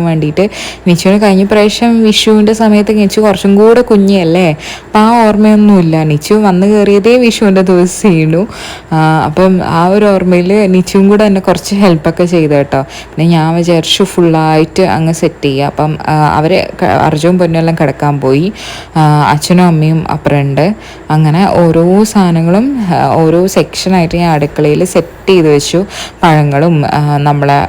വേണ്ടിയിട്ട്. നിച്ചുവിന് കഴിഞ്ഞ പ്രാവശ്യം വിഷുവിൻ്റെ സമയത്ത് നിച്ചു കുറച്ചും കൂടെ കുഞ്ഞല്ലേ, അപ്പം ആ ഓർമ്മയൊന്നുമില്ല. നിച്ചു വന്ന് കയറിയതേ വിഷുവിൻ്റെ ദിവസമായിരുന്നു. അപ്പം ആ ഒരു ഓർമ്മയിൽ നിച്ചുവും കൂടെ എന്നെ കുറച്ച് ഹെൽപ്പൊക്കെ ചെയ്തു കേട്ടോ. പിന്നെ ഞാൻ വിചാരിച്ചു ഫുള്ളായിട്ട് അങ്ങ് സെറ്റ് ചെയ്യുക. അപ്പം അവർ അർജുനും പൊന്നെല്ലാം കിടക്കാൻ പോയി, അച്ഛനും അമ്മയും അപ്പുറമുണ്ട്. അങ്ങനെ ഓരോ സാധനങ്ങളും ഓരോ സെക്ഷനായിട്ട് ഞാൻ അടുക്കളയിൽ സെറ്റ് ചെയ്ത് വെച്ചു. പഴങ്ങളും നമ്മളെ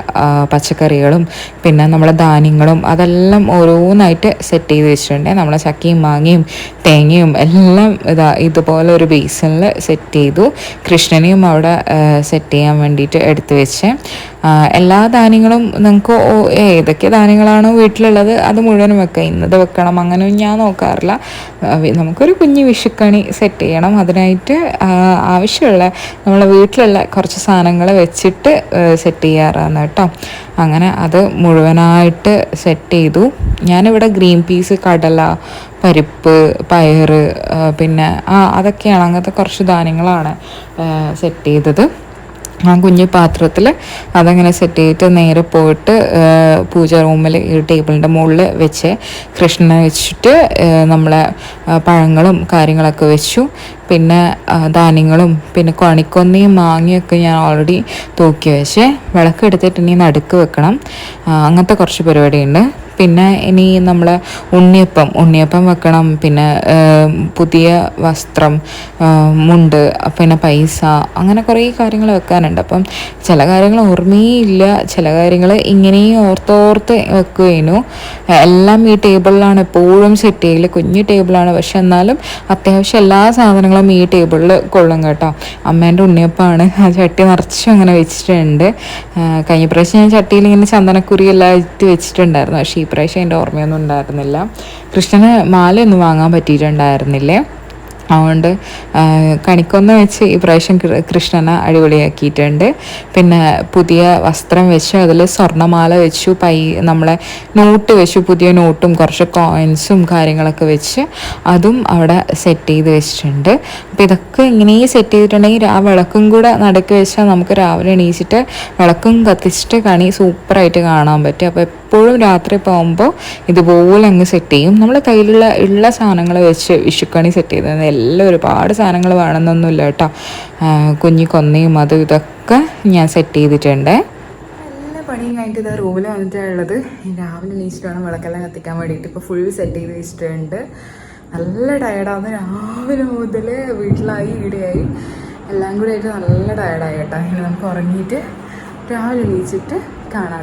പച്ചക്കറികളും പിന്നെ നമ്മളെ ധാന്യങ്ങളും അതെല്ലാം ഓരോന്നായിട്ട് സെറ്റ് ചെയ്ത് വെച്ചിട്ടുണ്ട്. നമ്മളെ ചക്കയും മാങ്ങയും തേങ്ങയും എല്ലാം ഇതുപോലെ ഒരു ബേസിനിൽ സെറ്റ് ചെയ്തു. കൃഷ്ണനെയും അവിടെ സെറ്റ് ചെയ്യാൻ വേണ്ടിയിട്ട് എടുത്ത് വെച്ച് എല്ലാ ധാന്യങ്ങളും നിങ്ങൾക്ക് ഏതൊക്കെ ധാന്യങ്ങളാണോ വീട്ടിലുള്ളത് അത് മുഴുവനും വെക്കുക. ഇന്നത് വെക്കണം അങ്ങനെയൊന്നും ഞാൻ നോക്കാറില്ല. നമുക്കൊരു കുഞ്ഞ് വിഷുക്കണി സെറ്റ് ചെയ്യണം. അതിനായിട്ട് ആവശ്യമുള്ള നമ്മളെ വീട്ടിലുള്ള കുറച്ച് സാധനങ്ങൾ വെച്ചിട്ട് സെറ്റ് ചെയ്യാറാണ് കേട്ടോ. അങ്ങനെ അത് മുഴുവനായിട്ട് സെറ്റ് ചെയ്തു. ഞാനിവിടെ ഗ്രീൻ പീസ്, കടല, പരിപ്പ്, പയറ് പിന്നെ അതൊക്കെയാണ്, അങ്ങനത്തെ കുറച്ച് ധാന്യങ്ങളാണ് സെറ്റ് ചെയ്തത്. ആ കുഞ്ഞു പാത്രത്തിൽ അതങ്ങനെ സെറ്റ് ചെയ്തിട്ട് നേരെ പോയിട്ട് പൂജ റൂമിൽ ഈ ടേബിളിൻ്റെ മുകളിൽ വെച്ച് കൃഷ്ണനെ വെച്ചിട്ട് നമ്മളെ പഴങ്ങളും കാര്യങ്ങളൊക്കെ വെച്ചു. പിന്നെ ധാന്യങ്ങളും പിന്നെ കണിക്കൊന്നയും മാങ്ങയൊക്കെ ഞാൻ ഓൾറെഡി തൂക്കി വെച്ച് വിളക്കെടുത്തിട്ട് ഇനി നടുക്ക് വെക്കണം. അങ്ങനത്തെ കുറച്ച് പരിപാടിയുണ്ട്. പിന്നെ ഇനി നമ്മൾ ഉണ്ണിയപ്പം വെക്കണം. പിന്നെ പുതിയ വസ്ത്രം, മുണ്ട്, പിന്നെ പൈസ, അങ്ങനെ കുറേ കാര്യങ്ങൾ വെക്കാനുണ്ട്. അപ്പം ചില കാര്യങ്ങൾ ഓർമ്മയില്ല, ചില കാര്യങ്ങൾ ഇങ്ങനെയും ഓർത്തോർത്ത് വെക്കുകയായിരുന്നു. എല്ലാം ഈ ടേബിളിലാണ് എപ്പോഴും സെറ്റ് ചെയ്യൽ. കുഞ്ഞു ടേബിളാണ്, പക്ഷെ എന്നാലും അത്യാവശ്യം എല്ലാ സാധനങ്ങളും ഈ ടേബിളിൽ കൊള്ളും കേട്ടോ. അമ്മേൻ്റെ ഉണ്ണിയപ്പമാണ്, ആ ചട്ടി നിറച്ചും അങ്ങനെ വെച്ചിട്ടുണ്ട്. കഴിഞ്ഞ പ്രാവശ്യം ഞാൻ ചട്ടിയിൽ ഇങ്ങനെ ചന്ദനക്കുരിയെല്ലാം ഇട്ട് വെച്ചിട്ടുണ്ടായിരുന്നു, പക്ഷേ ഈ പ്രാവശ്യം എൻ്റെ ഓർമ്മയൊന്നും ഉണ്ടായിരുന്നില്ല. കൃഷ്ണന് മാലയൊന്നും വാങ്ങാൻ പറ്റിയിട്ടുണ്ടായിരുന്നില്ലേ, അതുകൊണ്ട് കണിക്കൊന്ന വെച്ച് ഈ പ്രാവശ്യം കൃഷ്ണനെ അടിപൊളിയാക്കിയിട്ടുണ്ട്. പിന്നെ പുതിയ വസ്ത്രം വെച്ചു, അതിൽ സ്വർണ്ണമാല വെച്ചു, നമ്മളെ നോട്ട് വെച്ചു, പുതിയ നോട്ടും കുറച്ച് കോയിൻസും കാര്യങ്ങളൊക്കെ വെച്ച് അതും അവിടെ സെറ്റ് ചെയ്ത് വെച്ചിട്ടുണ്ട്. അപ്പോൾ ഇതൊക്കെ ഇങ്ങനെ സെറ്റ് ചെയ്തിട്ടുണ്ടെങ്കിൽ ആ വിളക്കും കൂടെ നടുക്ക് വെച്ചാൽ നമുക്ക് രാവിലെ എണീച്ചിട്ട് വിളക്കും കത്തിച്ചിട്ട് കണി സൂപ്പറായിട്ട് കാണാൻ പറ്റും. അപ്പോൾ എപ്പോഴും രാത്രി പോകുമ്പോൾ ഇതുപോലെ അങ്ങ് സെറ്റ് ചെയ്യും. നമ്മൾ കയ്യിലുള്ള സാധനങ്ങൾ വെച്ച് വിഷുക്കണി സെറ്റ് ചെയ്തത് എല്ലാം ഒരുപാട് സാധനങ്ങൾ വേണമെന്നൊന്നുമില്ല കേട്ടോ. കുഞ്ഞി കൊന്നയും അതും ഇതൊക്കെ ഞാൻ സെറ്റ് ചെയ്തിട്ടുണ്ട്. എല്ലാ പണിയും കഴിഞ്ഞിട്ട് ഇതാ റൂമിൽ വന്നിട്ടുള്ളത്. രാവിലെ എണീച്ചിട്ട് വേണം വിളക്കെല്ലാം കത്തിക്കാൻ വേണ്ടിയിട്ട്. ഇപ്പോൾ ഫുൾ സെറ്റ് ചെയ്ത് വെച്ചിട്ടുണ്ട്. നല്ല ടയർഡാവുന്നു. രാവിലെ മുതൽ വീട്ടിലായി ഈടെയായി എല്ലാം കൂടി ആയിട്ട് നല്ല ടയർഡായി കേട്ടോ. ഇനി നമുക്ക് ഉറങ്ങിയിട്ട് രാവിലെ എണീച്ചിട്ട് കാണാം.